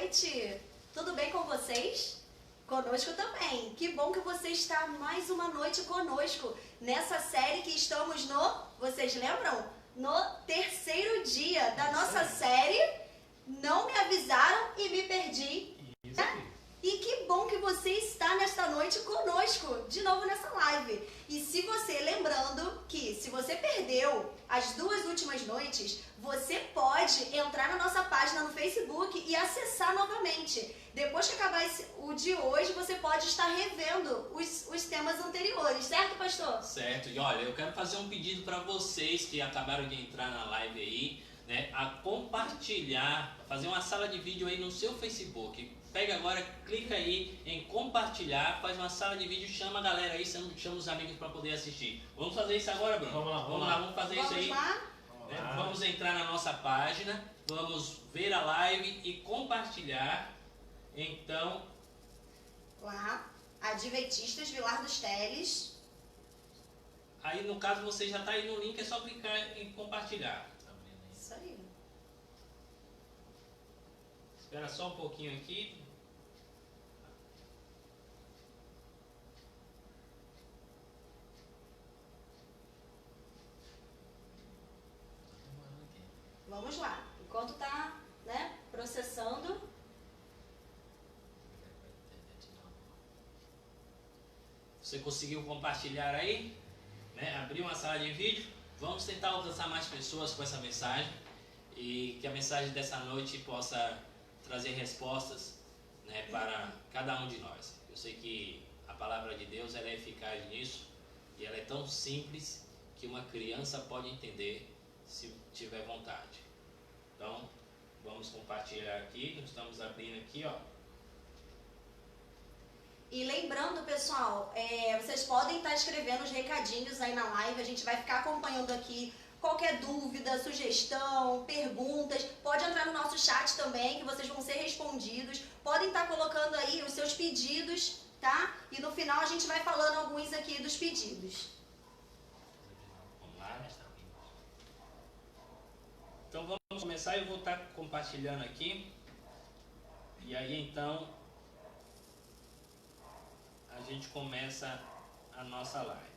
noite! Tudo bem com vocês? Conosco também. Que bom que você está mais uma noite conosco nessa série que estamos vocês lembram? No terceiro dia da nossa série Não Me Avisaram e Me Perdi. Isso aí. E que bom que você está nesta noite conosco, de novo nessa live. E se você, lembrando que se você perdeu as 2 últimas noites, você pode entrar na nossa página no Facebook e acessar novamente. Depois que acabar o de hoje, você pode estar revendo os temas anteriores, certo, pastor? Certo. E olha, eu quero fazer um pedido para vocês que acabaram de entrar na live aí, né, a compartilhar, fazer uma sala de vídeo aí no seu Facebook. Pega agora, clica aí em compartilhar, faz uma sala de vídeo, chama a galera aí, chama os amigos para poder assistir. Vamos fazer isso agora, Bruno? Vamos fazer isso aí. Vamos entrar na nossa página, vamos ver a live e compartilhar. Então, lá, Adventistas Vilar dos Teles. Aí no caso você já está aí no link, é só clicar em compartilhar. Isso aí. Espera só um pouquinho aqui. Vamos lá. Enquanto está, processando. Você conseguiu compartilhar aí? Abrir uma sala de vídeo? Vamos tentar alcançar mais pessoas com essa mensagem e que a mensagem dessa noite possa trazer respostas, para cada um de nós. Eu sei que a palavra de Deus ela é eficaz nisso e ela é tão simples que uma criança pode entender se tiver vontade. Então, vamos compartilhar aqui. Nós estamos abrindo aqui, ó. E lembrando, pessoal, vocês podem estar escrevendo os recadinhos aí na live, a gente vai ficar acompanhando aqui. Qualquer dúvida, sugestão, perguntas, pode entrar no nosso chat também, que vocês vão ser respondidos. Podem estar colocando aí os seus pedidos, tá? E no final a gente vai falando alguns aqui dos pedidos. Vamos lá, então vamos começar, eu vou estar compartilhando aqui. E aí então a gente começa a nossa live.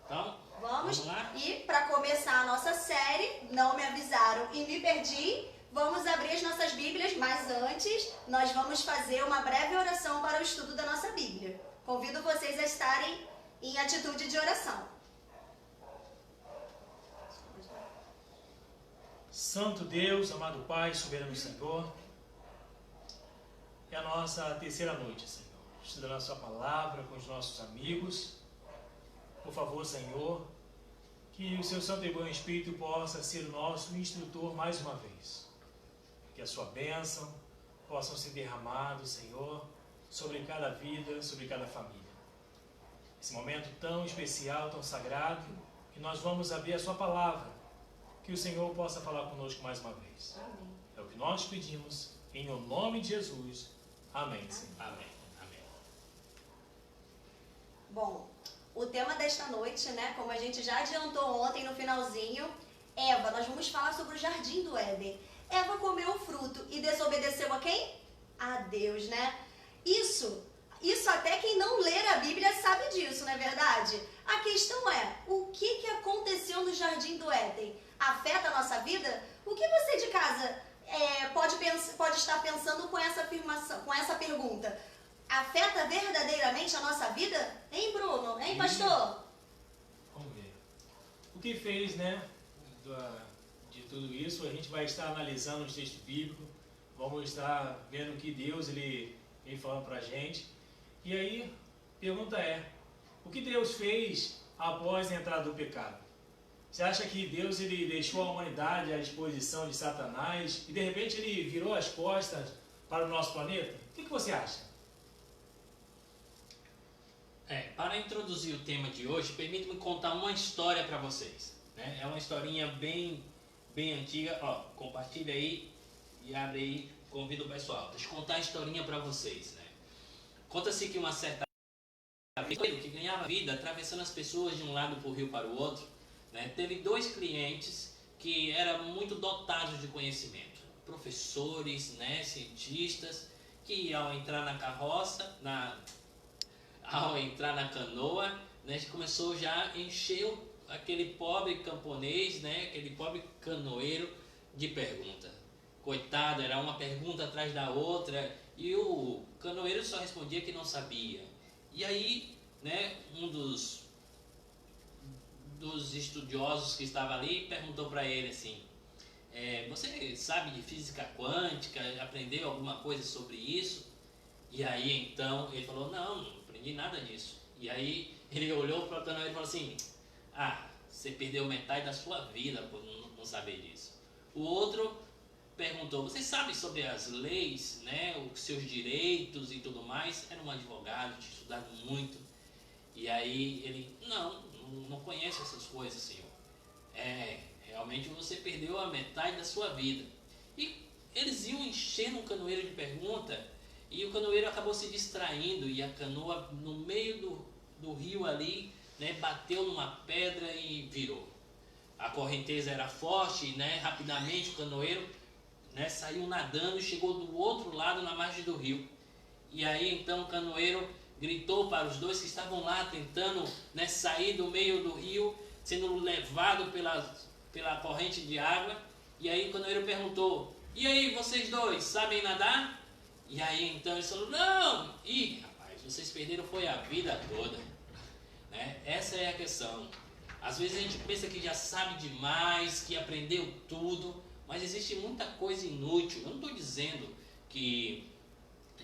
Então, vamos lá? E para começar a nossa série, Não Me Avisaram e Me Perdi, vamos abrir as nossas Bíblias, mas antes nós vamos fazer uma breve oração para o estudo da nossa Bíblia. Convido vocês a estarem em atitude de oração. Santo Deus, amado Pai, soberano Senhor, é a nossa terceira noite, Senhor, estudando a sua palavra com os nossos amigos. Por favor, Senhor, que o seu Santo e Bom Espírito possa ser o nosso instrutor mais uma vez. Que a sua bênção possa ser derramada, Senhor, sobre cada vida, sobre cada família. Esse momento tão especial, tão sagrado, que nós vamos abrir a sua palavra. Que o Senhor possa falar conosco mais uma vez. Amém. É o que nós pedimos, em o nome de Jesus. Amém, Senhor. Amém. Amém. Bom, o tema desta noite, como a gente já adiantou ontem no finalzinho, Eva, nós vamos falar sobre o Jardim do Éden. Eva comeu o fruto e desobedeceu a quem? A Deus, Isso até quem não ler a Bíblia sabe disso, não é verdade? A questão é, o que aconteceu no Jardim do Éden? Afeta a nossa vida? O que você de casa pode estar pensando com essa afirmação, com essa pergunta? Afeta verdadeiramente a nossa vida? Hein, Bruno? Hein, pastor? Vamos ver. O que fez, de tudo isso, a gente vai estar analisando os textos bíblicos, vamos estar vendo o que Deus ele vem falando para a gente. E aí, a pergunta é, o que Deus fez após a entrada do pecado? Você acha que Deus ele deixou a humanidade à disposição de Satanás e de repente ele virou as costas para o nosso planeta? O que você acha? Para introduzir o tema de hoje, permita-me contar uma história para vocês. É uma historinha bem antiga. Ó, compartilha aí e abre aí, convido o pessoal. Deixa eu contar a historinha para vocês. Conta-se que uma certa vez, que ganhava vida atravessando as pessoas de um lado para o rio para o outro, teve 2 clientes que eram muito dotados de conhecimento. Professores, né, cientistas, que ao entrar na carroça, ao entrar na canoa, né, começou já a encher aquele pobre camponês, né, aquele pobre canoeiro de pergunta. Coitado, era uma pergunta atrás da outra e o canoeiro só respondia que não sabia. E aí, né, um dos estudiosos que estava ali perguntou para ele assim: você sabe de física quântica? Aprendeu alguma coisa sobre isso? E aí então ele falou: não aprendi nada disso. E aí ele olhou para o canoeiro e falou assim: você perdeu metade da sua vida por não saber disso. O outro perguntou: você sabe sobre as leis, né, os seus direitos e tudo mais? Era um advogado, tinha estudado muito. E aí ele: não conheço essas coisas, senhor. Realmente você perdeu a metade da sua vida. E eles iam enchendo o canoeiro de pergunta, e o canoeiro acabou se distraindo, e a canoa no meio do rio ali, né, bateu numa pedra e virou. A correnteza era forte, né, rapidamente o canoeiro, né, saiu nadando e chegou do outro lado na margem do rio. E aí então o canoeiro gritou para os dois que estavam lá tentando, né, sair do meio do rio, sendo levado pela corrente de água. E aí o canoeiro perguntou: e aí, vocês dois sabem nadar? E aí então eles falaram: não! Ih, rapaz, vocês perderam foi a vida toda, né? Essa é a questão. Às vezes a gente pensa que já sabe demais, que aprendeu tudo, mas existe muita coisa inútil. Eu não estou dizendo que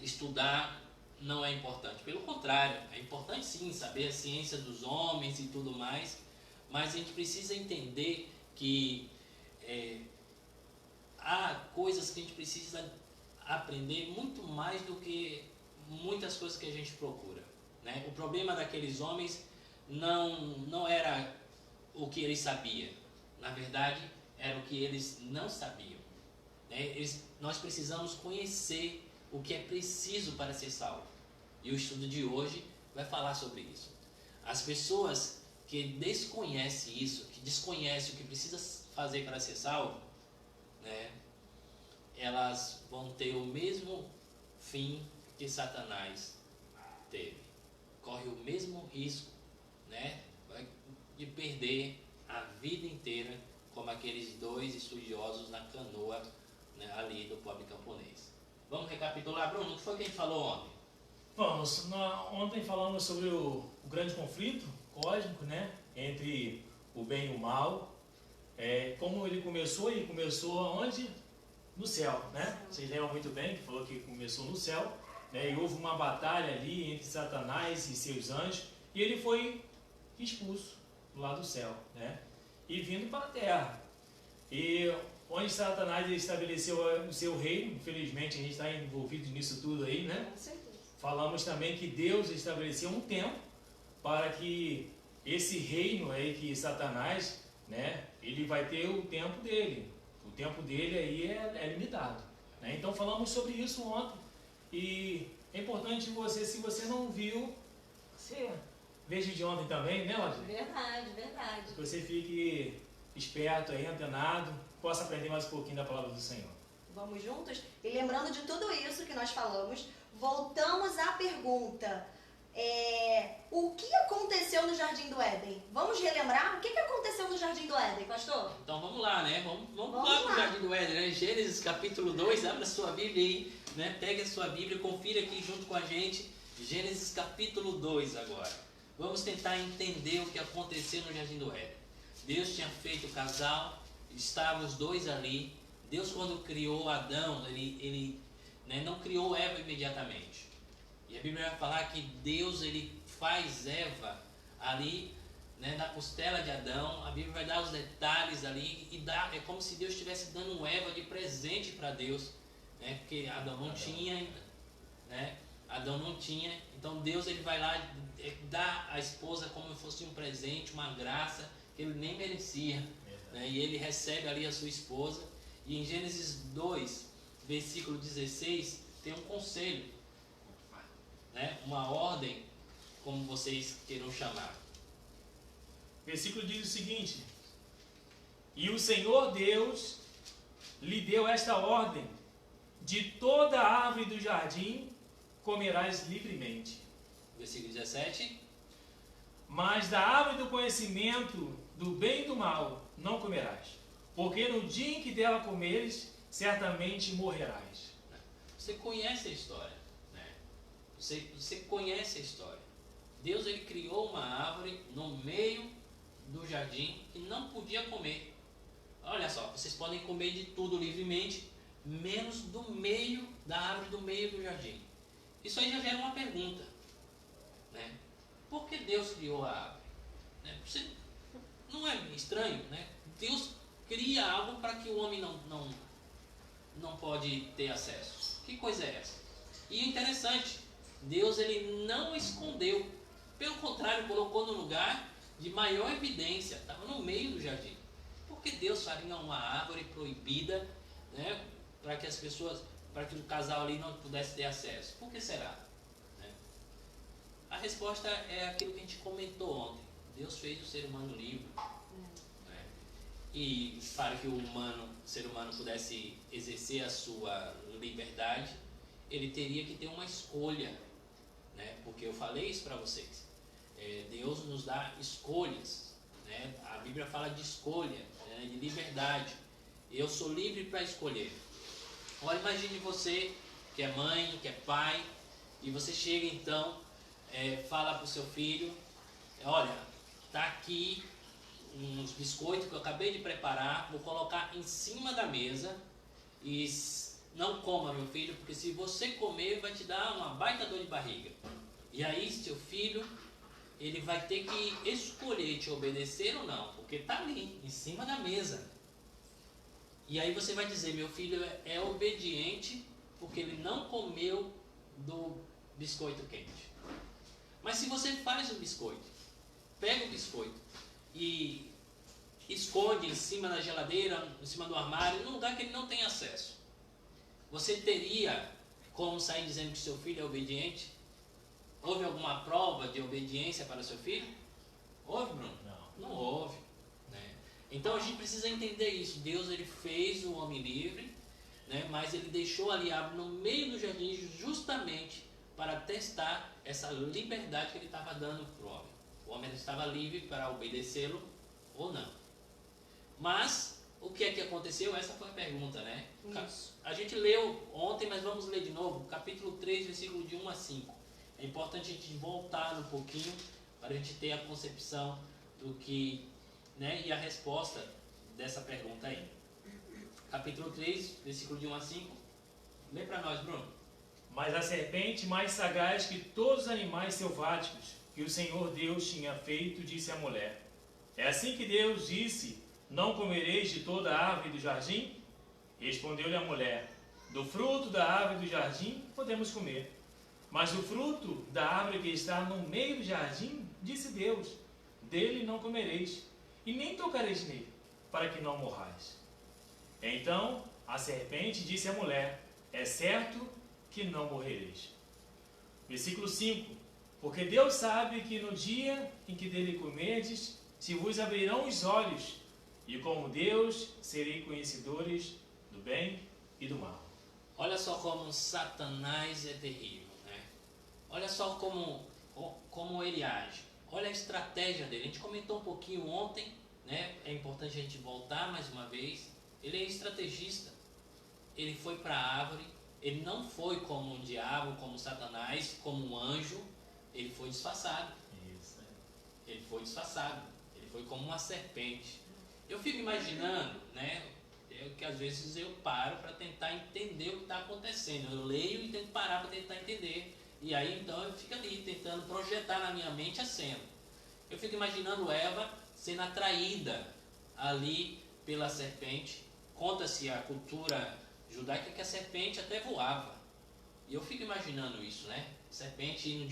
estudar não é importante, pelo contrário, é importante sim saber a ciência dos homens e tudo mais, mas a gente precisa entender que há coisas que a gente precisa aprender muito mais do que muitas coisas que a gente procura, né? O problema daqueles homens não era o que eles sabiam, na verdade era o que eles não sabiam, né? Nós precisamos conhecer o que é preciso para ser salvo, e o estudo de hoje vai falar sobre isso. As pessoas que desconhecem isso, que desconhecem o que precisa fazer para ser salvo, né, elas vão ter o mesmo fim que Satanás teve. Corre o mesmo risco, né, de perder a vida inteira, como aqueles dois estudiosos na canoa, né, ali do pobre camponês. Vamos recapitular, Bruno, o que foi que a gente falou ontem? Vamos, ontem falamos sobre o grande conflito cósmico, né, entre o bem e o mal. Como ele começou onde? No céu, né? Vocês lembram muito bem que falou que começou no céu, né, e houve uma batalha ali entre Satanás e seus anjos, e ele foi expulso do lado do céu, né, e vindo para a terra. E onde Satanás estabeleceu o seu reino, infelizmente a gente está envolvido nisso tudo aí, né? Com certeza. Falamos também que Deus estabeleceu um tempo para que esse reino aí que Satanás, né, ele vai ter o tempo dele. O tempo dele aí é limitado, né? Então falamos sobre isso ontem, e é importante você, se você não viu, você veja de ontem também, né, Ladir? Verdade, verdade. Que você fique esperto aí, antenado, possa aprender mais um pouquinho da palavra do Senhor. Vamos juntos? E lembrando de tudo isso que nós falamos, voltamos à pergunta: o que aconteceu no Jardim do Éden? Vamos relembrar o que aconteceu no Jardim do Éden, pastor? Então vamos lá, né? Vamos lá para o Jardim do Éden, né? Gênesis capítulo 2, abra sua Bíblia aí, né? Pegue a sua Bíblia, confira aqui junto com a gente. Gênesis capítulo 2 agora. Vamos tentar entender o que aconteceu no Jardim do Éden. Deus tinha feito o casal, estavam os dois ali. Deus, quando criou Adão, ele né, não criou Eva imediatamente. E a Bíblia vai falar que Deus ele faz Eva ali, né, na costela de Adão. A Bíblia vai dar os detalhes ali e é como se Deus estivesse dando Eva de presente para Deus, né, porque Adão não tinha, né? Adão não tinha. Então Deus ele vai lá dar a esposa como se fosse um presente, uma graça que ele nem merecia, né? E ele recebe ali a sua esposa. E em Gênesis 2, versículo 16, tem um conselho, né? Uma ordem, como vocês queiram chamar. O versículo diz o seguinte: E o Senhor Deus lhe deu esta ordem: de toda árvore do jardim comerás livremente. Versículo 17. Mas da árvore do conhecimento do bem e do mal não comerás, porque no dia em que dela comeres, certamente morrerás. Você conhece a história, né? Você conhece a história. Deus, ele criou uma árvore no meio do jardim que não podia comer. Olha só, vocês podem comer de tudo livremente, menos do meio da árvore do meio do jardim. Isso aí já gera uma pergunta, né? Por que Deus criou a árvore? Né? Não é estranho, né? Deus cria algo para que o homem não pode ter acesso. Que coisa é essa? E é interessante, Deus, ele não escondeu, pelo contrário, colocou no lugar de maior evidência, estava no meio do jardim. Por que Deus faria uma árvore proibida, né, para que as pessoas, para que o casal ali não pudesse ter acesso? Por que será? Né? A resposta é aquilo que a gente comentou ontem. Deus fez o ser humano livre. Né? E para que o ser humano pudesse exercer a sua liberdade, ele teria que ter uma escolha. Né? Porque eu falei isso para vocês. Deus nos dá escolhas. Né? A Bíblia fala de escolha, né? De liberdade. Eu sou livre para escolher. Olha, imagine você que é mãe, que é pai, e você chega então, fala para o seu filho: olha, está aqui uns biscoitos que eu acabei de preparar, vou colocar em cima da mesa e não coma, meu filho, porque se você comer vai te dar uma baita dor de barriga. E aí seu filho, ele vai ter que escolher te obedecer ou não, porque está ali, em cima da mesa. E aí você vai dizer: meu filho é obediente porque ele não comeu do biscoito quente. Mas se você faz o biscoito, pega o biscoito e esconde em cima da geladeira, em cima do armário, num lugar que ele não tem acesso, você teria como sair dizendo que seu filho é obediente? Houve alguma prova de obediência para seu filho? Houve, Bruno? Não houve. Né? Então a gente precisa entender isso. Deus, ele fez o homem livre, né? Mas ele deixou ali a árvore no meio do jardim justamente para testar essa liberdade que ele estava dando para o homem. O homem estava livre para obedecê-lo ou não. Mas o que é que aconteceu? Essa foi a pergunta, né? Isso. A gente leu ontem, mas vamos ler de novo. Capítulo 3, versículo de 1 a 5. É importante a gente voltar um pouquinho para a gente ter a concepção do que, né, e a resposta dessa pergunta aí. Capítulo 3, versículo de 1 a 5. Lê para nós, Bruno. Mas a serpente, mais sagaz que todos os animais selváticos que o Senhor Deus tinha feito, disse à mulher: é assim que Deus disse: não comereis de toda a árvore do jardim? Respondeu-lhe a mulher: do fruto da árvore do jardim podemos comer. Mas do fruto da árvore que está no meio do jardim, disse Deus: dele não comereis, e nem tocareis nele, para que não morrais. Então a serpente disse à mulher: é certo que não morrereis. Versículo 5. Porque Deus sabe que no dia em que dele comerdes, se vos abrirão os olhos, e como Deus serei conhecedores do bem e do mal. Olha só como Satanás é terrível, né? Olha só como ele age. Olha a estratégia dele. A gente comentou um pouquinho ontem, né? É importante a gente voltar mais uma vez. Ele é estrategista. Ele foi para a árvore. Ele não foi como um diabo, como Satanás, como um anjo. Ele foi disfarçado. Isso, Ele foi disfarçado. Ele foi como uma serpente. Eu fico imaginando, né? Que às vezes eu paro para tentar entender o que está acontecendo. Eu leio e tento parar para tentar entender. E aí então eu fico ali tentando projetar na minha mente a cena. Eu fico imaginando Eva sendo atraída ali pela serpente. Conta-se a cultura judaica que a serpente até voava. E eu fico imaginando isso, né? Serpente indo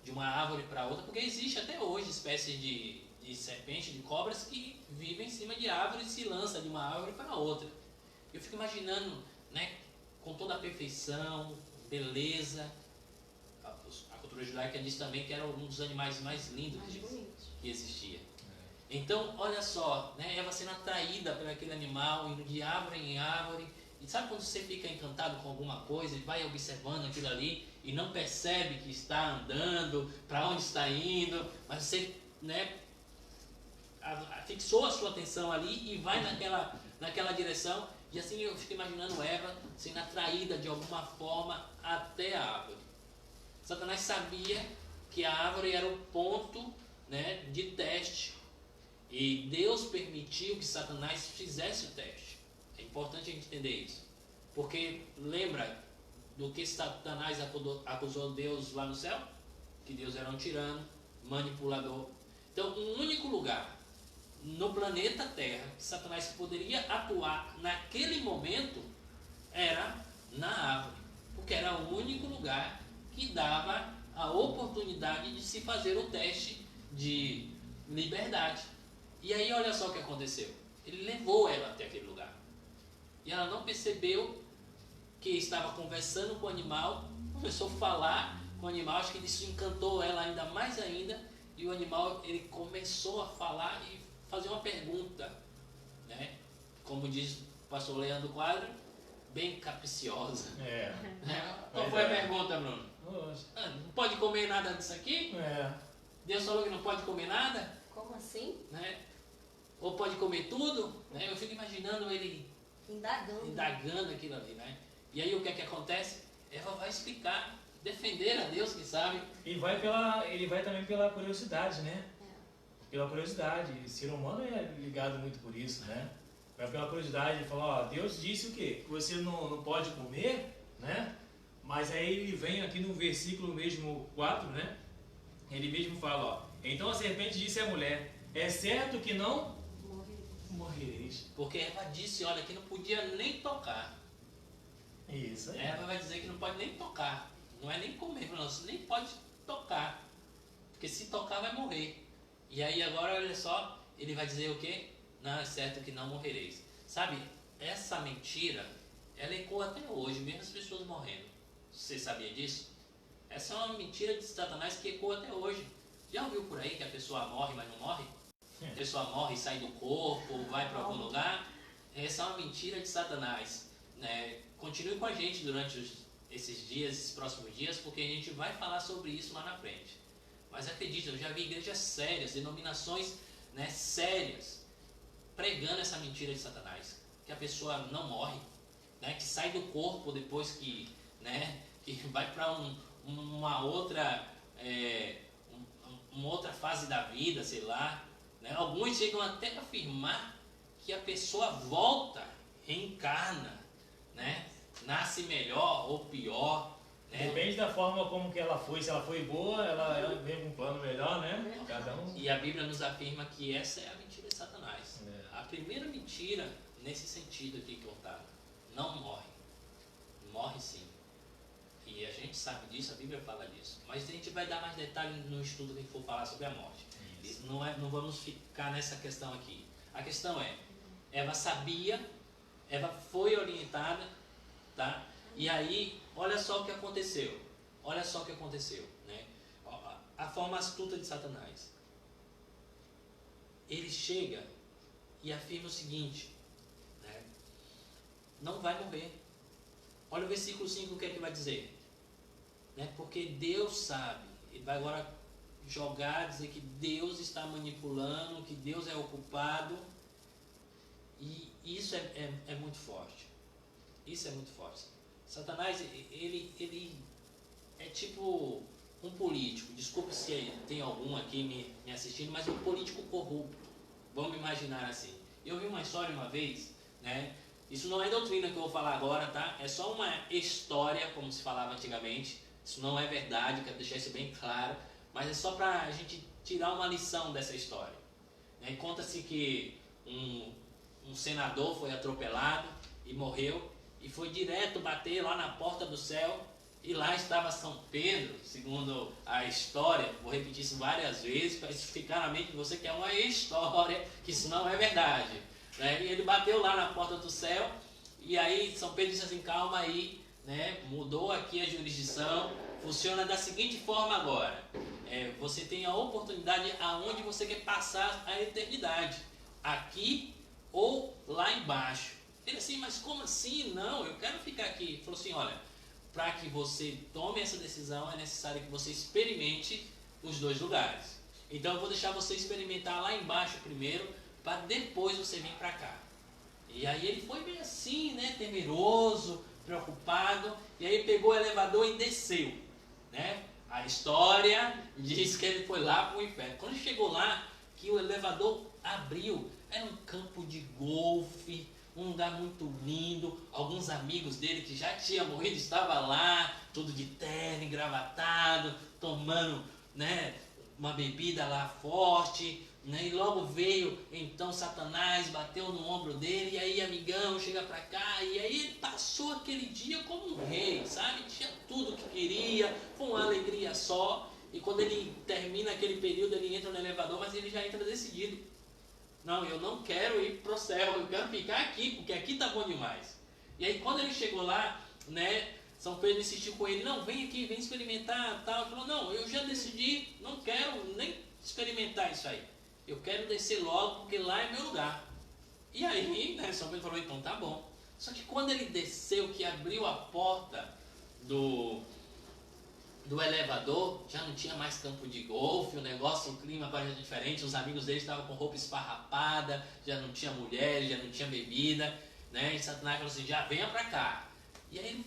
de uma árvore para outra, porque existe até hoje espécies de serpente, de cobras que vivem em cima de árvores e se lança de uma árvore para outra. Eu fico imaginando, né, com toda a perfeição, beleza. A cultura judaica diz também que era um dos animais mais lindos que existia. Então, olha só, né? Eva sendo atraída por aquele animal, indo de árvore em árvore. E sabe quando você fica encantado com alguma coisa e vai observando aquilo ali e não percebe que está andando, para onde está indo, mas você, né, fixou a sua atenção ali e vai naquela direção. E assim eu fico imaginando Eva sendo atraída de alguma forma até a árvore. Satanás sabia que a árvore era o ponto, né, de teste. E Deus permitiu que Satanás fizesse o teste. É importante a gente entender isso. Porque lembra do que Satanás acusou Deus lá no céu? Que Deus era um tirano, manipulador. Então, um único lugar no planeta Terra que Satanás poderia atuar naquele momento era na árvore. Porque era o único lugar que dava a oportunidade de se fazer o teste de liberdade. E aí olha só o que aconteceu. Ele levou ela até aquele lugar. E ela não percebeu que estava conversando com o animal, começou a falar com o animal, acho que isso encantou ela ainda mais ainda, e o animal ele começou a falar e fazer uma pergunta, né? Como diz o pastor Leandro Quadro, bem capciosa. Né? Qual foi a pergunta, Bruno? Não pode comer nada disso aqui? Deus falou que não pode comer nada? Como assim? Né? Ou pode comer tudo? Né? Eu fico imaginando ele indagando aquilo ali, né? E aí o que é que acontece? Eva vai explicar, defender a Deus, que sabe. Ele vai também pela curiosidade, né? Pela curiosidade. O ser humano é ligado muito por isso, né? Vai pela curiosidade, ele fala, ó, Deus disse o quê? Que você não pode comer, né? Mas aí ele vem aqui no versículo mesmo 4, né? Ele mesmo fala, ó, então a serpente disse à mulher, é certo que não morrereis. Porque Eva disse, olha, que não podia nem tocar. Isso aí. Eva vai dizer que não pode nem tocar. Não é nem comer, não, você nem pode tocar. Porque se tocar vai morrer. E aí agora, olha só, ele vai dizer o quê? Não, é certo que não morrereis. Sabe, essa mentira, ela ecoa até hoje, mesmo as pessoas morrendo. Você sabia disso? Essa é uma mentira de Satanás que ecoa até hoje. Já ouviu por aí que a pessoa morre, mas não morre? A pessoa morre e sai do corpo, vai para algum lugar? Essa é uma mentira de Satanás. Né? Continue com a gente durante esses dias, esses próximos dias, porque a gente vai falar sobre isso lá na frente. Mas acredite, eu já vi igrejas sérias, denominações, né, sérias, pregando essa mentira de Satanás. Que a pessoa não morre, né, que sai do corpo depois que, né, que vai para uma outra fase da vida, sei lá. Né? Alguns chegam até a afirmar que a pessoa volta, reencarna, né? Nasce melhor ou pior. Né? Depende da forma como que ela foi. Se ela foi boa, ela vem com um plano melhor, né? Cada um. E a Bíblia nos afirma que essa é a mentira de Satanás. A primeira mentira, nesse sentido aqui contada, não morre. Morre sim. E a gente sabe disso, a Bíblia fala disso. Mas a gente vai dar mais detalhes no estudo que for falar sobre a morte. Não vamos ficar nessa questão aqui. A questão é, Eva sabia, Eva foi orientada, tá? E aí, olha só o que aconteceu. Olha só o que aconteceu, né? A forma astuta de Satanás. Ele chega e afirma o seguinte, né? Não vai morrer. Olha o versículo 5, o que é que vai dizer? Né? Porque Deus sabe. Ele vai agora dizer que Deus está manipulando, que Deus é o culpado. E isso é muito forte. Isso é muito forte. Satanás, ele é tipo um político. Desculpe se tem algum aqui me assistindo, mas um político corrupto. Vamos imaginar assim. Eu vi uma história uma vez, né? Isso não é doutrina que eu vou falar agora, tá? É só uma história, como se falava antigamente. Isso não é verdade, quero deixar isso bem claro. Mas é só para a gente tirar uma lição dessa história. Né? Conta-se que um senador foi atropelado e morreu. E foi direto bater lá na porta do céu. E lá estava São Pedro, segundo a história. Vou repetir isso várias vezes para isso ficar na mente de você que é uma história, que isso não é verdade. Né? E ele bateu lá na porta do céu. E aí São Pedro disse assim, calma aí, né? Mudou aqui a jurisdição. Funciona da seguinte forma agora. você tem a oportunidade aonde você quer passar a eternidade, aqui ou lá embaixo. Ele assim, mas como assim? Não, eu quero ficar aqui. Ele falou assim, olha, para que você tome essa decisão é necessário que você experimente os dois lugares. Então eu vou deixar você experimentar lá embaixo primeiro, para depois você vir para cá. E aí ele foi bem assim, né, temeroso, preocupado, e aí pegou o elevador e desceu, né? A história diz que ele foi lá para o inferno. Quando ele chegou lá, que o elevador abriu, era um campo de golfe, um lugar muito lindo. Alguns amigos dele que já tinham morrido estavam lá, tudo de terno, engravatado, tomando, né, uma bebida lá forte, né? E logo veio então Satanás, bateu no ombro dele, e aí amigão, chega pra cá, e aí ele passou aquele dia como um rei, sabe? Tinha tudo o que queria, foi uma alegria só, e quando ele termina aquele período, ele entra no elevador, mas ele já entra decidido. Não, eu não quero ir pro céu, eu quero ficar aqui, porque aqui tá bom demais. E aí quando ele chegou lá, né, São Pedro insistiu com ele, não, vem aqui, vem experimentar, tal. Ele falou, não, eu já decidi, não quero nem experimentar isso aí. Eu quero descer logo, porque lá é meu lugar. E aí, né, São Pedro falou, então tá bom. Só que quando ele desceu, que abriu a porta do elevador, já não tinha mais campo de golfe, o negócio, o clima parecia diferente, os amigos dele estavam com roupa esfarrapada, já não tinha mulher, já não tinha bebida, né? E Satanás falou assim, já venha pra cá. E aí,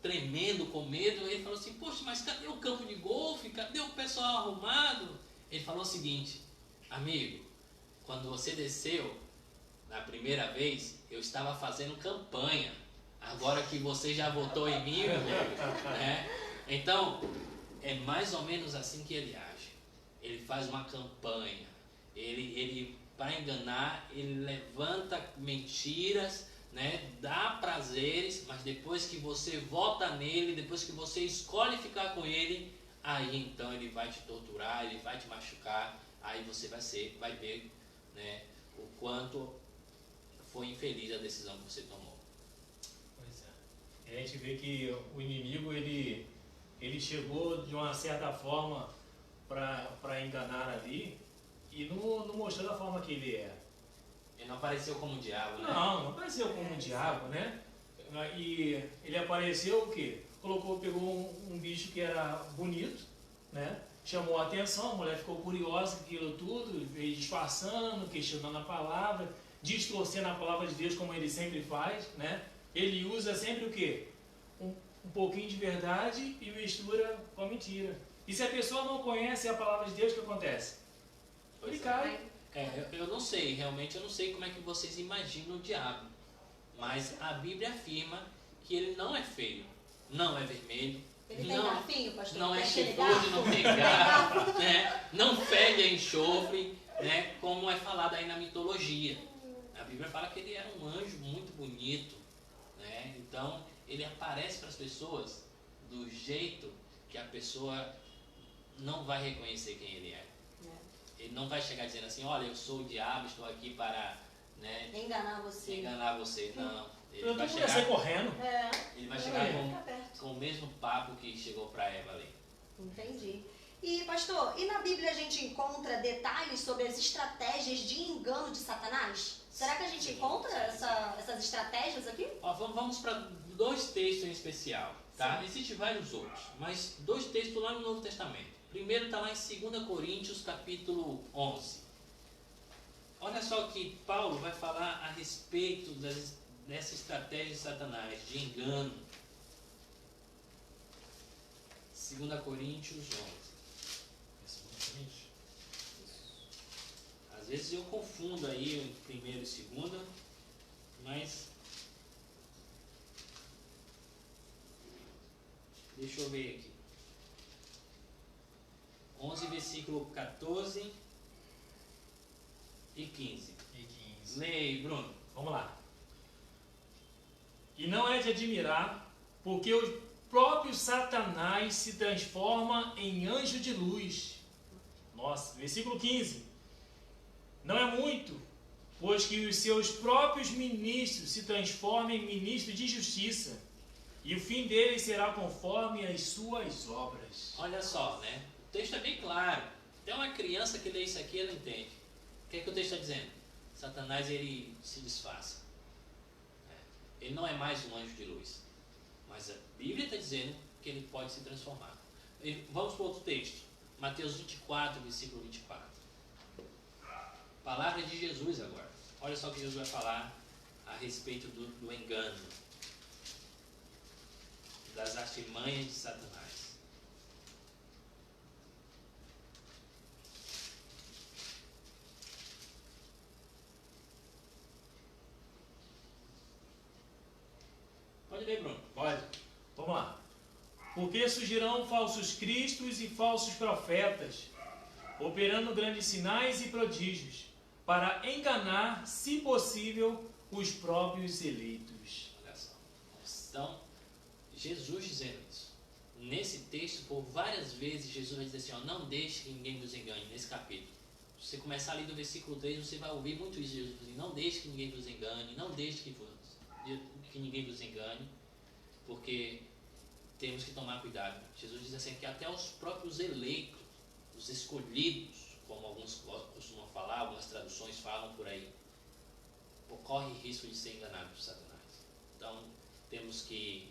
tremendo, com medo, ele falou assim, poxa, mas cadê o campo de golfe? Cadê o pessoal arrumado? Ele falou o seguinte, amigo, quando você desceu, na primeira vez, eu estava fazendo campanha. Agora que você já votou em mim, meu amigo, né? Então, é mais ou menos assim que ele age. Ele faz uma campanha. Ele para enganar, ele levanta mentiras, né? Dá prazeres, mas depois que você vota nele, depois que você escolhe ficar com ele, aí então ele vai te torturar, ele vai te machucar. Aí você vai ver, né, o quanto foi infeliz a decisão que você tomou. Pois é. E a gente vê que o inimigo, ele chegou de uma certa forma para enganar ali e não mostrou da forma que ele é. Ele não apareceu como um diabo, né? Não apareceu como um diabo, né? E ele apareceu o quê? Pegou um bicho que era bonito, né? Chamou a atenção, a mulher ficou curiosa com aquilo tudo, veio disfarçando, questionando a palavra, distorcendo a palavra de Deus como ele sempre faz, né? Ele usa sempre o quê? Um pouquinho de verdade e mistura com a mentira. E se a pessoa não conhece a palavra de Deus, o que acontece? Ele cai. Eu não sei, realmente eu não sei como é que vocês imaginam o diabo. Mas a Bíblia afirma que ele não é feio, não é vermelho. Ele tem garfinho, pastor? Não é Tem aquele chifrudo, não tem garfo, né? Não fede a enxofre, né? Como é falado aí na mitologia. A Bíblia fala que ele era um anjo muito bonito, né? Então ele aparece para as pessoas do jeito que a pessoa não vai reconhecer quem ele é. Ele não vai chegar dizendo assim, olha, eu sou o diabo, estou aqui para, né, enganar você. Não. Eu vai chegar correndo. Ele vai chegar com o mesmo papo que chegou para Eva ali. Entendi. E pastor, e na Bíblia a gente encontra detalhes sobre as estratégias de engano de Satanás? Será que a gente encontra essas estratégias aqui? Ó, vamos para 2 textos em especial, tá? Existem vários outros, mas 2 textos lá no Novo Testamento. Primeiro está lá em 2 Coríntios, capítulo 11. Olha só que Paulo vai falar a respeito dessa estratégia de Satanás, de engano. 2 Coríntios 11. Às vezes eu confundo aí o primeiro e o segundo, mas deixa eu ver aqui. 11, versículo 14 e 15. Leia aí, Bruno. Vamos lá. E não é de admirar, porque o próprio Satanás se transforma em anjo de luz. Nossa, versículo 15. Não é muito, pois que os seus próprios ministros se transformam em ministros de justiça, e o fim deles será conforme as suas obras. Olha só, né? texto é bem claro. Até uma criança que lê isso aqui, ela entende. O que é que o texto está dizendo? Satanás, ele se disfarça. Ele não é mais um anjo de luz. Mas a Bíblia está dizendo que ele pode se transformar. Vamos para outro texto. Mateus 24, versículo 24. Palavra de Jesus agora. Olha só o que Jesus vai falar a respeito do engano, das artimanhas de Satanás. Pode ler, Bruno. Pode. Vamos lá. Porque surgirão falsos cristos e falsos profetas, operando grandes sinais e prodígios, para enganar, se possível, os próprios eleitos. Olha só. Então, Jesus dizendo isso. Nesse texto, por várias vezes, Jesus vai dizer assim, ó, não deixe que ninguém vos engane, nesse capítulo. Se você começar ali do versículo 3, você vai ouvir muito isso. Jesus diz, não deixe que ninguém vos engane, não deixe que ninguém vos engane, porque temos que tomar cuidado. Jesus diz assim, que até os próprios eleitos, os escolhidos, como alguns costumam falar, algumas traduções falam por aí, corre risco de ser enganado por Satanás. Então, temos que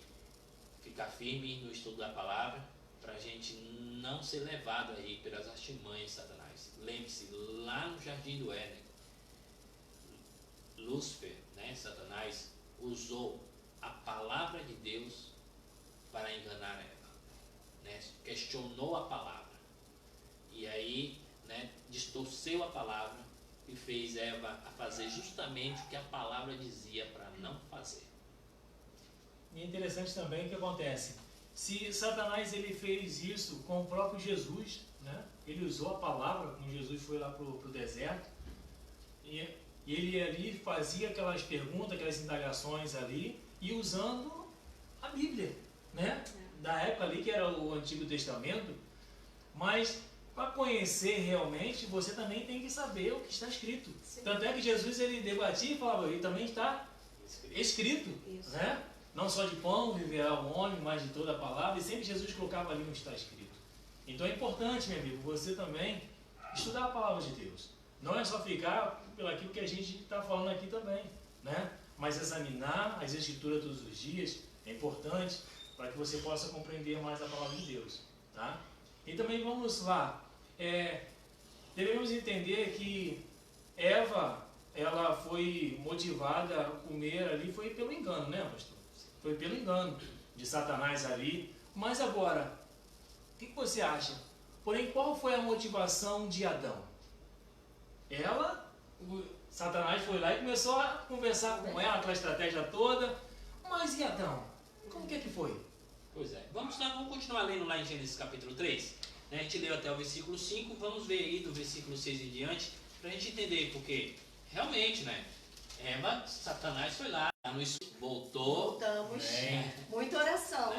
ficar firme no estudo da palavra, para a gente não ser levado aí pelas artimanhas de Satanás. Lembre-se, lá no Jardim do Éden, Lúcifer, né, Satanás, usou a palavra de Deus para enganar Eva, né? Questionou a palavra e aí, né, distorceu a palavra e fez Eva a fazer justamente o que a palavra dizia para não fazer. E é interessante também o que acontece. Se Satanás ele fez isso com o próprio Jesus, né? Ele usou a palavra, quando Jesus foi lá para o deserto, e ele ali fazia aquelas perguntas, aquelas indagações ali, e usando a Bíblia, né? Da época ali que era o Antigo Testamento. Mas para conhecer realmente, você também tem que saber o que está escrito. Sim. Tanto é que Jesus ele debatia e falava, ele também está escrito, Isso. né? Não só de pão viverá o homem, mas de toda a palavra, e sempre Jesus colocava ali onde está escrito. Então é importante, meu amigo, você também estudar a palavra de Deus. Não é só ficar pelo aquilo que a gente está falando aqui também, né? Mas examinar as escrituras todos os dias é importante para que você possa compreender mais a palavra de Deus, tá? E também vamos lá, devemos entender que Eva, ela foi motivada a comer ali, foi pelo engano, né, pastor? Foi pelo engano de Satanás ali. Mas agora, o que você acha? Porém, qual foi a motivação de Adão? Satanás foi lá e começou a conversar com ela, aquela estratégia toda. Mas e Adão? Como que foi? Pois é. Vamos continuar lendo lá em Gênesis capítulo 3. Né? A gente leu até o versículo 5, vamos ver aí do versículo 6 em diante, para a gente entender, porque realmente, né? Eva, Satanás foi lá, voltou. Voltamos. Muita oração.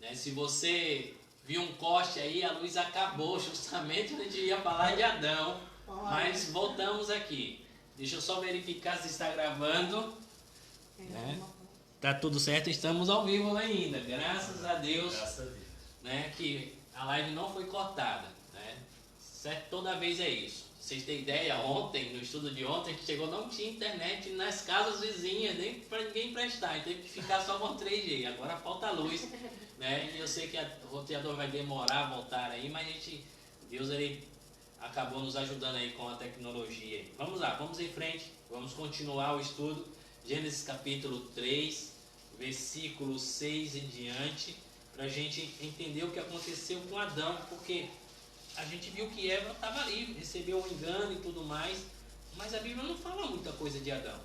Né? Se você viu um corte aí, a luz acabou, justamente a gente ia falar de Adão. Mas voltamos aqui. Deixa eu só verificar se está gravando. Né? Tá tudo certo, estamos ao vivo ainda. Graças a Deus. Graças a Deus. Né, que a live não foi cortada. Né? Certo? Toda vez é isso. Vocês têm ideia, ontem, no estudo de ontem, a gente chegou, não tinha internet nas casas vizinhas, nem para ninguém prestar, e teve que ficar só com 3G, agora falta luz, né? E eu sei que o roteador vai demorar a voltar aí, mas Deus ele acabou nos ajudando aí com a tecnologia. Vamos lá, vamos em frente, vamos continuar o estudo, Gênesis capítulo 3, versículo 6 em diante, para a gente entender o que aconteceu com Adão, porque a gente viu que Eva estava ali, recebeu um engano e tudo mais, mas a Bíblia não fala muita coisa de Adão,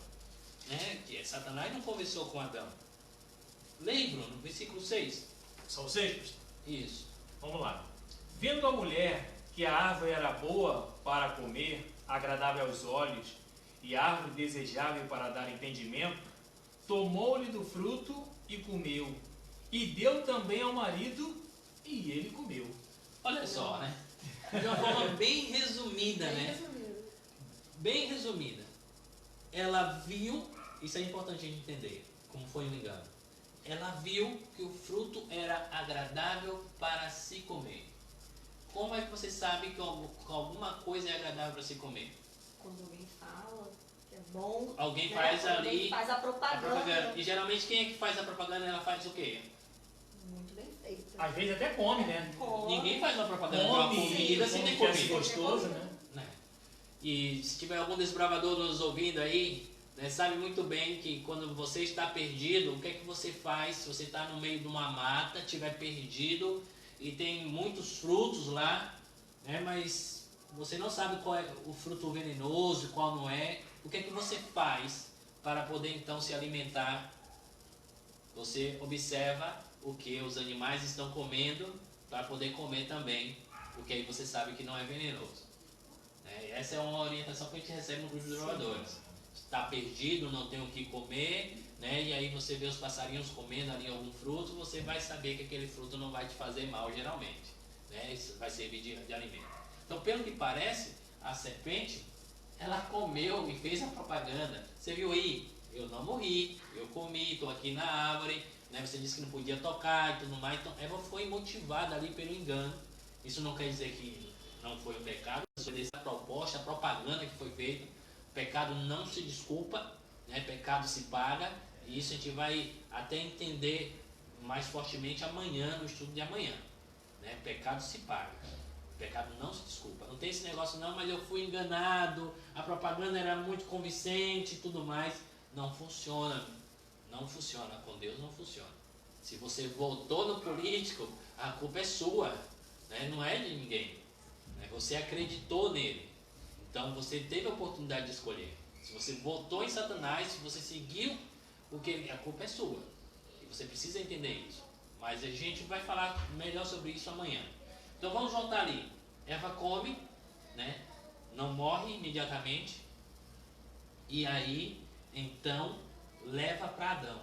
né? Que Satanás não conversou com Adão. Leia, Bruno, versículo 6. São 6, pastor? Isso. Vamos lá. Vendo a mulher que a árvore era boa para comer, agradável aos olhos, e árvore desejável para dar entendimento, tomou-lhe do fruto e comeu, e deu também ao marido, e ele comeu. Olha só, né? De uma forma bem resumida, né? Bem resumida. Ela viu, isso é importante a gente entender, como foi um engano. Ela viu que o fruto era agradável para se comer. como é que você sabe que alguma coisa é agradável para se comer? Quando alguém fala que é bom. Alguém né? faz Quando ali alguém faz a a propaganda. propaganda. E geralmente quem é que faz a propaganda? Ela faz o quê? Muito bem feito. Às vezes até come, né? Ninguém faz uma propaganda de uma comida sem ter come comido. gostoso, né? Né? E se tiver algum desbravador nos ouvindo aí, né, sabe muito bem que quando você está perdido, o que é que você faz se você está no meio de uma mata, estiver perdido e tem muitos frutos lá, né, mas você não sabe qual é o fruto venenoso, qual não é. O que é que você faz para poder então se alimentar? Você observa o que os animais estão comendo para poder comer também, porque aí você sabe que não é venenoso. Essa é uma orientação que a gente recebe no grupo dos desbravadores. Está perdido, não tem o que comer, né? E aí você vê os passarinhos comendo ali algum fruto, você vai saber que aquele fruto não vai te fazer mal geralmente, né? Isso vai servir de alimento. Então, pelo que parece, a serpente, ela comeu e fez a propaganda. Você viu aí? Eu não morri, eu comi, estou aqui na árvore, né? Você disse que não podia tocar e tudo mais. Então, Eva foi motivada ali pelo engano. Isso não quer dizer que não foi um pecado, a proposta, a propaganda que foi feita. O pecado não se desculpa, né? Pecado se paga, e isso a gente vai até entender mais fortemente amanhã, no estudo de amanhã, né? Pecado se paga, pecado não se desculpa. Não tem esse negócio, não, mas eu fui enganado, a propaganda era muito convincente e tudo mais. Não funciona, não funciona, com Deus não funciona. Se você votou no político, a culpa é sua, né? Não é de ninguém. Você acreditou nele, então você teve a oportunidade de escolher. Se você votou em Satanás, se você seguiu o que ele, a culpa é sua. E você precisa entender isso. Mas a gente vai falar melhor sobre isso amanhã. Então vamos voltar ali. Eva come, né? Não morre imediatamente. E aí, então, leva para Adão.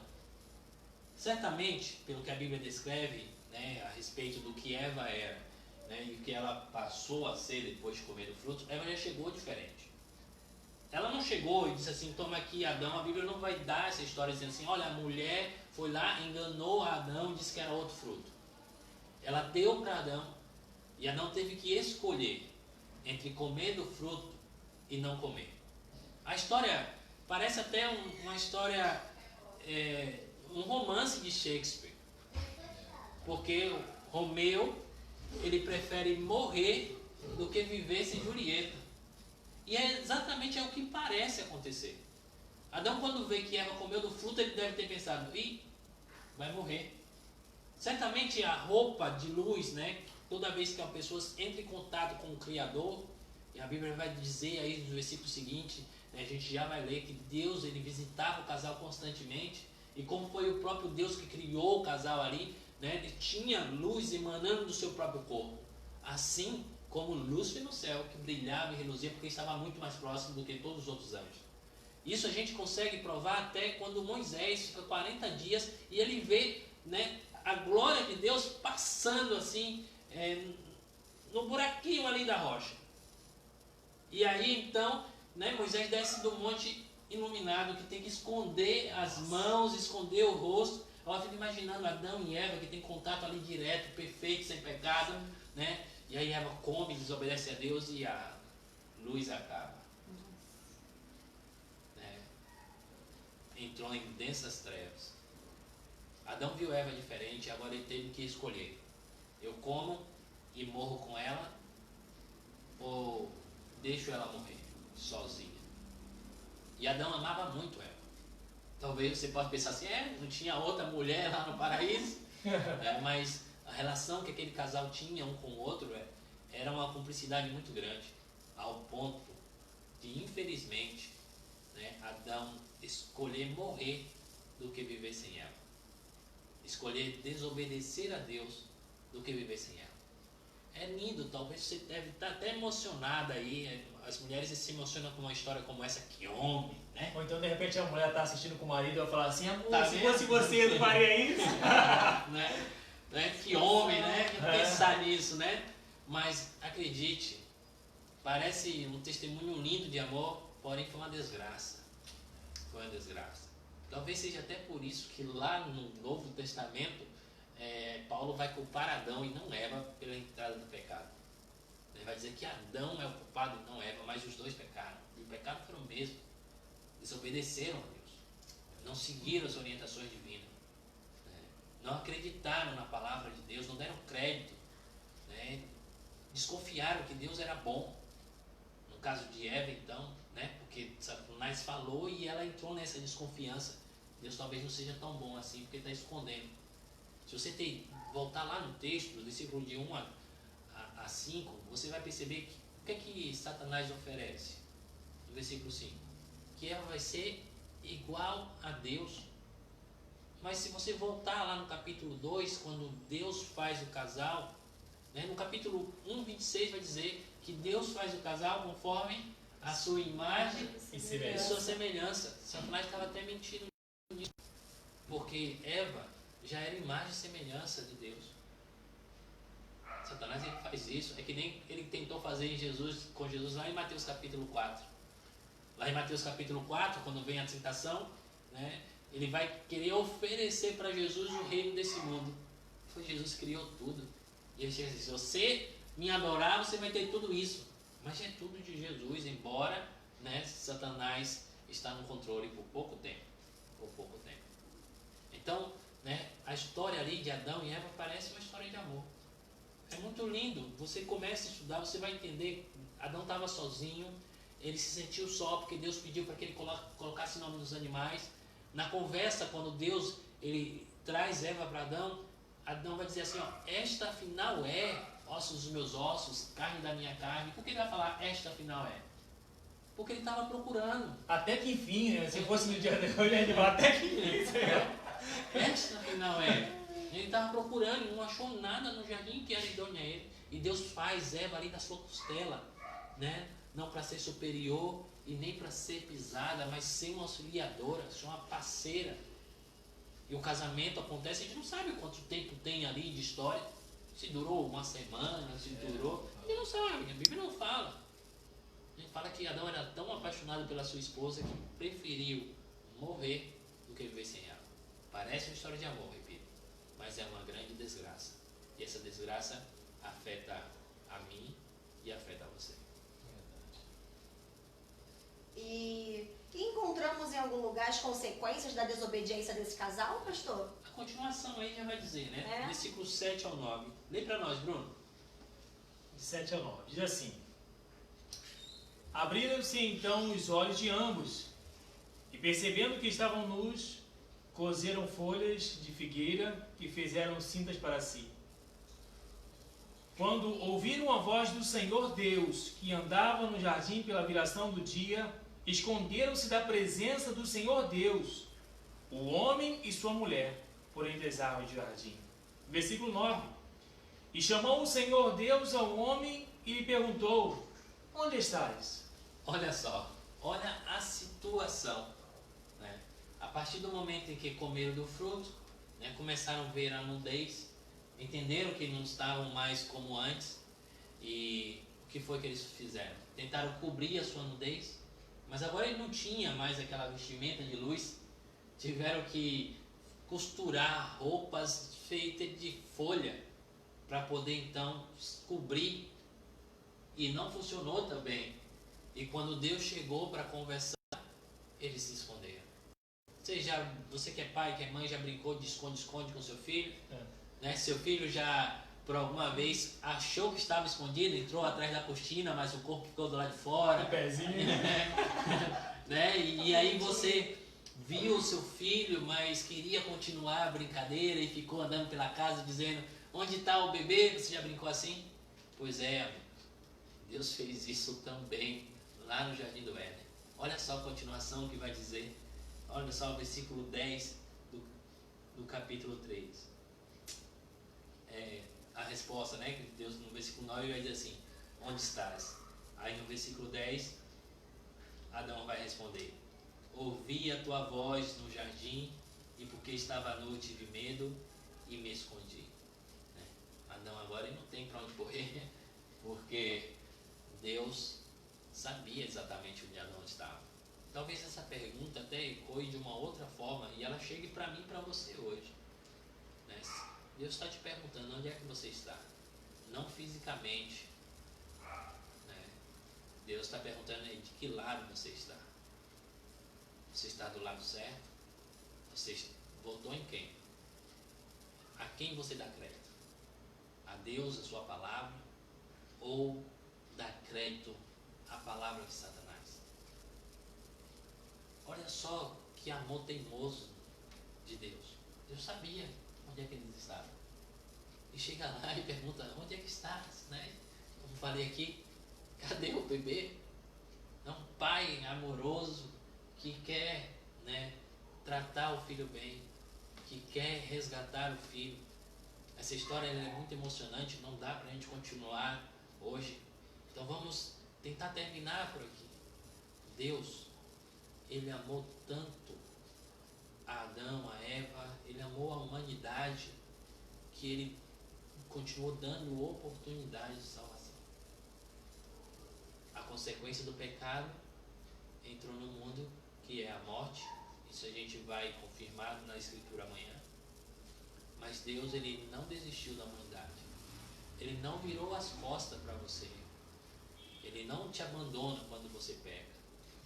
Certamente, pelo que a Bíblia descreve, né, a respeito do que Eva era, né, e o que ela passou a ser depois de comer o fruto, Eva já chegou diferente. Ela não chegou e disse assim, toma aqui Adão. A Bíblia não vai dar essa história dizendo assim, olha, a mulher foi lá, enganou Adão e disse que era outro fruto. Ela deu para Adão, e Adão teve que escolher entre comer do fruto e não comer. A história parece até uma história, um romance de Shakespeare, porque Romeu, ele prefere morrer do que viver sem Julieta. E é exatamente o que parece acontecer. Adão, quando vê que Eva comeu do fruto, ele deve ter pensado, ih, vai morrer. Certamente a roupa de luz, né, toda vez que a pessoa entra em contato com o Criador, e a Bíblia vai dizer aí no versículo seguinte, né, a gente já vai ler que Deus, ele visitava o casal constantemente, e como foi o próprio Deus que criou o casal ali, né, ele tinha luz emanando do seu próprio corpo. Assim como Lúcifer no céu, que brilhava e reluzia porque estava muito mais próximo do que todos os outros anjos. Isso a gente consegue provar até quando Moisés fica 40 dias e ele vê, né, a glória de Deus passando assim, no buraquinho ali da rocha. E aí então, né, Moisés desce do monte iluminado, que tem que esconder as mãos, esconder o rosto. Eu fico imaginando Adão e Eva, que tem contato ali direto, perfeito, sem pecado, né? E aí Eva come, desobedece a Deus e a luz acaba. Né? Entrou em densas trevas. Adão viu Eva diferente, agora ele teve que escolher. Eu como e morro com ela, ou deixo ela morrer sozinha? E Adão amava muito Eva. Talvez você possa pensar assim, não tinha outra mulher lá no paraíso? Mas a relação que aquele casal tinha um com o outro era uma cumplicidade muito grande, ao ponto de, infelizmente, né, Adão escolher morrer do que viver sem ela. Escolher desobedecer a Deus do que viver sem ela. É lindo, talvez você deve estar até emocionada aí. As mulheres se emocionam com uma história como essa, que homem, né? Ou então de repente a mulher está assistindo com o marido e vai falar assim, amor, Tá se vendo? fosse você, não faria isso? né? Que homem, né? Pensar nisso, né? Mas acredite, parece um testemunho lindo de amor, porém foi uma desgraça. Foi uma desgraça. Talvez seja até por isso que lá no Novo Testamento, Paulo vai culpar Adão e não Eva pela entrada do pecado. vai dizer que Adão é o culpado e não Eva, mas os dois pecaram. E o pecado foi o mesmo. Desobedeceram a Deus. Não seguiram as orientações divinas. Não acreditaram na palavra de Deus, não deram crédito. Desconfiaram que Deus era bom. No caso de Eva, então, porque Satanás falou e ela entrou nessa desconfiança. Deus talvez não seja tão bom assim, porque está escondendo. Se você voltar lá no texto, do versículo de 1 a 5, você vai perceber o que é que Satanás oferece. No versículo 5. Que ela vai ser igual a Deus. Mas se você voltar lá no capítulo 2, quando Deus faz o casal, no capítulo 1, 26 vai dizer que Deus faz o casal conforme a sua imagem e sua semelhança. Satanás estava até mentindo nisso, porque Eva já era imagem e semelhança de Deus. Satanás ele faz isso, é que nem ele tentou fazer com Jesus lá em Mateus capítulo 4. Lá em Mateus capítulo 4, quando vem a tentação, ele vai querer oferecer para Jesus o reino desse mundo. Foi Jesus que criou tudo. E ele chega e diz, se você me adorar, você vai ter tudo isso. Mas é tudo de Jesus, embora Satanás está no controle por pouco tempo. Por pouco tempo. Então, a história ali de Adão e Eva parece uma história de amor. É muito lindo. Você começa a estudar, você vai entender. Adão estava sozinho, ele se sentiu só porque Deus pediu para que ele colocasse o nome dos animais. Na conversa, quando Deus ele traz Eva para Adão, Adão vai dizer assim, esta afinal é ossos dos meus ossos, carne da minha carne. Por que ele vai falar esta afinal é? Porque ele estava procurando. Até que enfim, se fosse no dia de hoje, ele vai até que enfim. Esta afinal é. Ele estava procurando e não achou nada no jardim que era idôneo a ele. E Deus faz Eva ali da sua costela, não para ser superior e nem para ser pisada, mas ser uma auxiliadora, ser uma parceira. E o casamento acontece, a gente não sabe quanto tempo tem ali de história. Se durou uma semana, se durou. A gente não sabe, a Bíblia não fala. A gente fala que Adão era tão apaixonado pela sua esposa que preferiu morrer do que viver sem ela. Parece uma história de amor, repito, mas é uma grande desgraça. E essa desgraça afeta a mim e afeta você. E encontramos em algum lugar as consequências da desobediência desse casal, pastor? A continuação aí já vai dizer, Versículo 7 ao 9. Lê para nós, Bruno. De 7 ao 9. Diz assim: Abriram-se então os olhos de ambos, e percebendo que estavam nus, coseram folhas de figueira e fizeram cintas para si. Quando ouviram a voz do Senhor Deus, que andava no jardim pela viração do dia, esconderam-se da presença do Senhor Deus, o homem e sua mulher, por entre as árvores do jardim. Versículo 9. E chamou o Senhor Deus ao homem e lhe perguntou, onde estás? Olha só, olha a situação. A partir do momento em que comeram do fruto, começaram a ver a nudez, entenderam que não estavam mais como antes, e o que foi que eles fizeram? Tentaram cobrir a sua nudez, mas agora ele não tinha mais aquela vestimenta de luz, tiveram que costurar roupas feitas de folha, para poder então cobrir, e não funcionou também. E quando Deus chegou para conversar, eles se esconderam. Você que é pai, que é mãe, já brincou de esconde-esconde com seu filho? Seu filho já, por alguma vez, achou que estava escondido, entrou atrás da cortina, mas o corpo ficou do lado de fora. O pezinho. E aí você viu o seu filho, mas queria continuar a brincadeira e ficou andando pela casa dizendo, onde está o bebê? Você já brincou assim? Pois é, amigo. Deus fez isso também lá no Jardim do Éden. Olha só a continuação que vai dizer. Olha só o versículo 10 do capítulo 3. A resposta, que Deus no versículo 9 vai dizer assim, onde estás? Aí no versículo 10, Adão vai responder, ouvi a tua voz no jardim e porque estava nu tive medo e me escondi. Adão agora ele não tem para onde correr, porque Deus sabia exatamente onde Adão estava. Talvez essa pergunta até ecoe de uma outra forma e ela chegue para mim e para você hoje. Deus está te perguntando onde é que você está. Não fisicamente, Deus está perguntando aí de que lado você está. Você está do lado certo? Você votou em quem? A quem você dá crédito? A Deus, a sua palavra? Ou dá crédito à palavra de Satanás? Olha só que amor teimoso de Deus. Deus sabia onde é que eles estavam. E chega lá e pergunta, onde é que estás? Né? Como falei aqui, cadê o bebê? É um pai amoroso que quer, né, tratar o filho bem, que quer resgatar o filho. Essa história é muito emocionante, não dá para a gente continuar hoje. Então vamos tentar terminar por aqui. Deus, Ele amou tanto a Adão, a Eva, Ele amou a humanidade, que Ele continuou dando oportunidade de salvação. A consequência do pecado entrou no mundo, que é a morte. Isso a gente vai confirmar na Escritura amanhã. Mas Deus, Ele não desistiu da humanidade. Ele não virou as costas para você. Ele não te abandona quando você peca.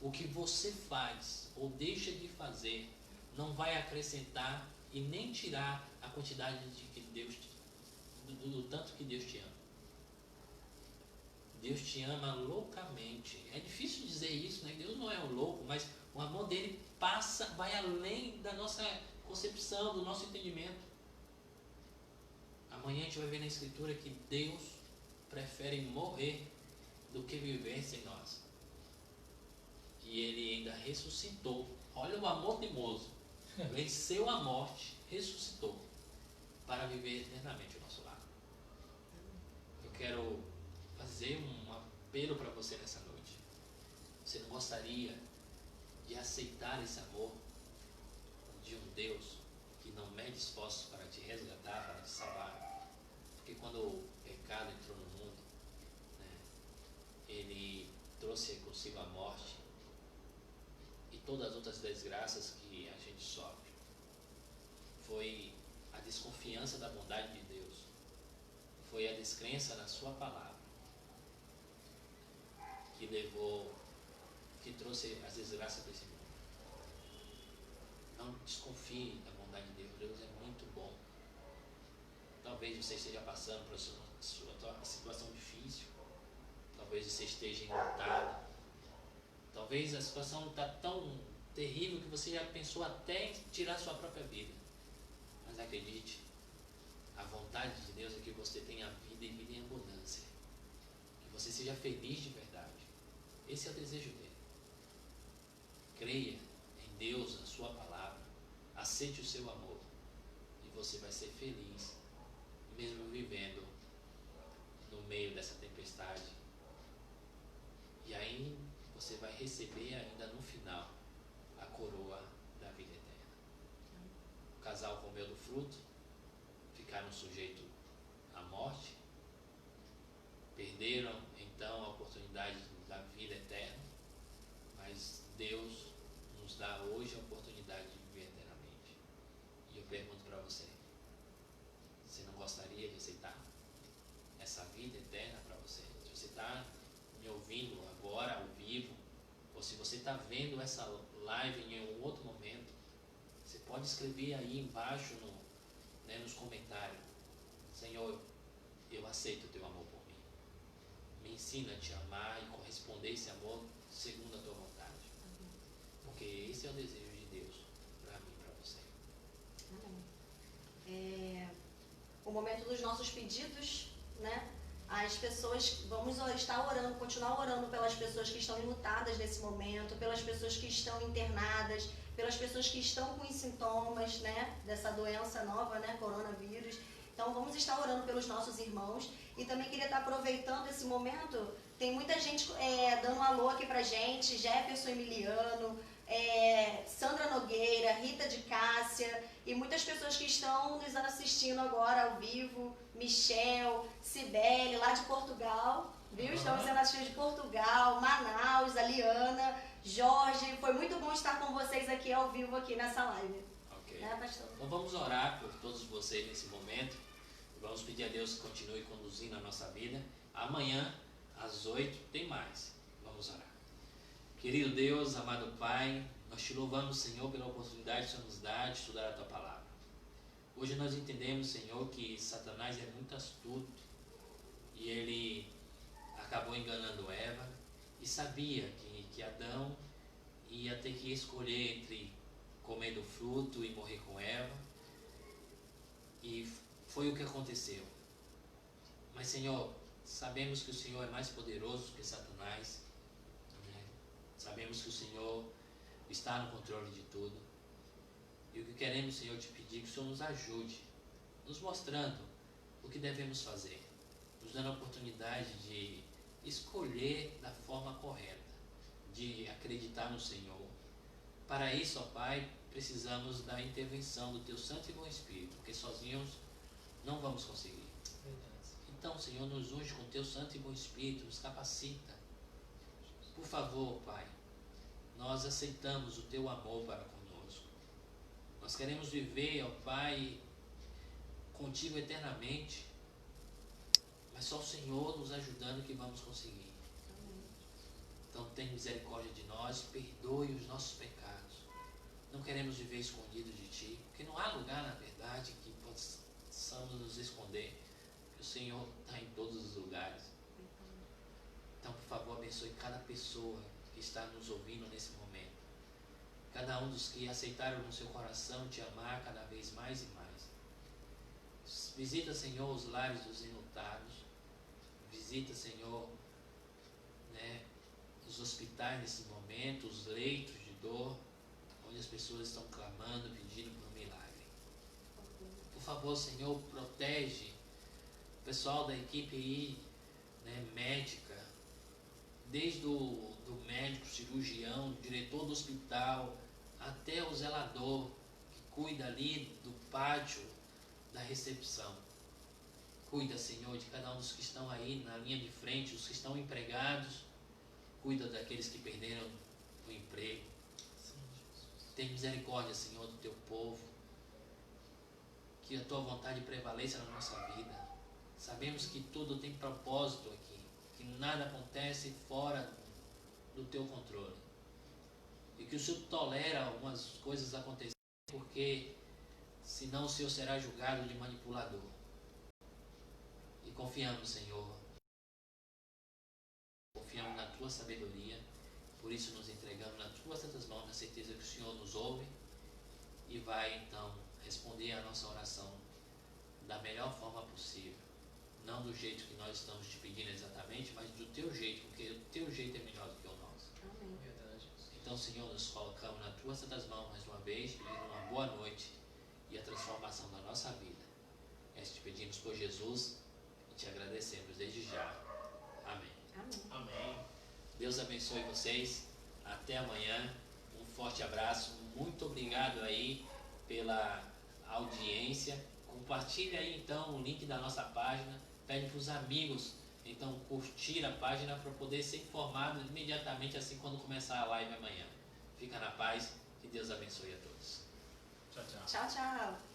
O que você faz ou deixa de fazer não vai acrescentar e nem tirar a quantidade de que Deus do tanto que Deus te ama. Deus te ama loucamente. É difícil dizer isso, né? Deus não é um louco, mas o amor dele vai além da nossa concepção, do nosso entendimento. Amanhã a gente vai ver na Escritura que Deus prefere morrer do que viver sem nós. E Ele ainda ressuscitou. Olha o amor teimoso. Venceu a morte, ressuscitou para viver eternamente ao nosso lado. Eu quero fazer um apelo para você nessa noite. Você não gostaria de aceitar esse amor de um Deus que não mede esforços para te resgatar, para te salvar? Porque quando o pecado entrou no mundo, né, ele trouxe consigo a morte e todas as outras desgraças que a gente sofre. Foi a desconfiança da bondade de Deus, foi a descrença na sua palavra que trouxe as desgraças para esse mundo. Não desconfie da bondade de Deus. Deus é muito bom. Talvez você esteja passando por uma situação difícil. Talvez você esteja enlutado. Talvez a situação está tão terrível que você já pensou até em tirar sua própria vida. Mas acredite, a vontade de Deus é que você tenha vida e vida em abundância. Que você seja feliz de verdade. Esse é o desejo dele. Creia em Deus, na sua palavra. Aceite o seu amor. E você vai ser feliz, mesmo vivendo no meio dessa tempestade. E aí você vai receber ainda no final a coroa da vida eterna. O casal comeu do fruto, ficaram sujeitos à morte, perderam então a oportunidade da vida eterna, mas Deus nos dá hoje a oportunidade de viver eternamente. E eu pergunto para você, você não gostaria de aceitar essa vida eterna para você? Se você está me ouvindo agora ao vivo, ou se você está vendo essa live em um outro momento, você pode escrever aí embaixo nos comentários: Senhor, eu aceito o teu amor por mim. Me ensina a te amar e corresponder esse amor segundo a tua vontade. Porque esse é o desejo de Deus para mim e para você. Amém. O momento dos nossos pedidos, né? As pessoas, vamos estar orando, continuar orando pelas pessoas que estão enlutadas nesse momento, pelas pessoas que estão internadas, pelas pessoas que estão com os sintomas, né, dessa doença nova, né, coronavírus. Então vamos estar orando pelos nossos irmãos. E também queria estar aproveitando esse momento, tem muita gente dando um alô aqui pra gente, Jefferson Emiliano, Sandra Nogueira, Rita de Cássia e muitas pessoas que estão nos assistindo agora ao vivo, Michel, Cibele, lá de Portugal, viu? Estamos sendo assistidos de Portugal, Manaus, Aliana, Jorge. Foi muito bom estar com vocês aqui ao vivo aqui nessa live. Ok. Né, pastor? Então vamos orar por todos vocês nesse momento. Vamos pedir a Deus que continue conduzindo a nossa vida. Amanhã, às 8, tem mais. Vamos orar. Querido Deus, amado Pai, nós te louvamos, Senhor, pela oportunidade que o Senhor nos dá de estudar a Tua Palavra. Hoje nós entendemos, Senhor, que Satanás é muito astuto e ele acabou enganando Eva e sabia que Adão ia ter que escolher entre comer do fruto e morrer com Eva, e foi o que aconteceu. Mas, Senhor, sabemos que o Senhor é mais poderoso que Satanás, né? Sabemos que o Senhor está no controle de tudo, e o que queremos, Senhor, te pedir que o Senhor nos ajude, nos mostrando o que devemos fazer, nos dando a oportunidade de escolher da forma correta, de acreditar no Senhor. Para isso, ó Pai, precisamos da intervenção do Teu Santo e Bom Espírito, porque sozinhos não vamos conseguir. Então, Senhor, nos unge com Teu Santo e Bom Espírito, nos capacita. Por favor, Pai, nós aceitamos o Teu amor para conosco. Nós queremos viver, ó Pai, contigo eternamente, mas só o Senhor nos ajudando que vamos conseguir. Então, tenha misericórdia de nós, perdoe os nossos pecados. Não queremos viver escondido de Ti, porque não há lugar, na verdade, que possamos nos esconder, porque o Senhor está em todos os lugares. Então, por favor, abençoe cada pessoa que está nos ouvindo nesse momento. Cada um dos que aceitaram no seu coração Te amar cada vez mais e mais. Visita, Senhor, os lares dos enlutados. Visita, Senhor, os hospitais nesse momento, os leitos de dor, onde as pessoas estão clamando, pedindo por um milagre. Por favor, Senhor, protege o pessoal da equipe aí, médica, desde do médico, cirurgião, diretor do hospital, até o zelador, que cuida ali do pátio da recepção. Cuida, Senhor, de cada um dos que estão aí na linha de frente, os que estão empregados. Cuida daqueles que perderam o emprego. Tem misericórdia, Senhor, do Teu povo. Que a Tua vontade prevaleça na nossa vida. Sabemos que tudo tem propósito aqui, que nada acontece fora do Teu controle. E que o Senhor tolera algumas coisas acontecerem, porque senão o Senhor será julgado de manipulador. E confiamos, Senhor. Confiamos na Tua sabedoria, por isso nos entregamos nas Tuas santas mãos, na certeza que o Senhor nos ouve e vai então responder a nossa oração da melhor forma possível. Não do jeito que nós estamos te pedindo exatamente, mas do Teu jeito, porque o Teu jeito é melhor do que o nosso. Amém. Então, Senhor, nos colocamos nas Tuas santas mãos mais uma vez, pedindo uma boa noite e a transformação da nossa vida. Nós te pedimos por Jesus e te agradecemos desde já. Amém. Amém. Amém. Deus abençoe vocês. Até amanhã. Um forte abraço. Muito obrigado aí pela audiência. Compartilha aí então o link da nossa página. Pede para os amigos então curtir a página para poder ser informado imediatamente assim quando começar a live amanhã. Fica na paz. Que Deus abençoe a todos. Tchau, tchau. Tchau, tchau.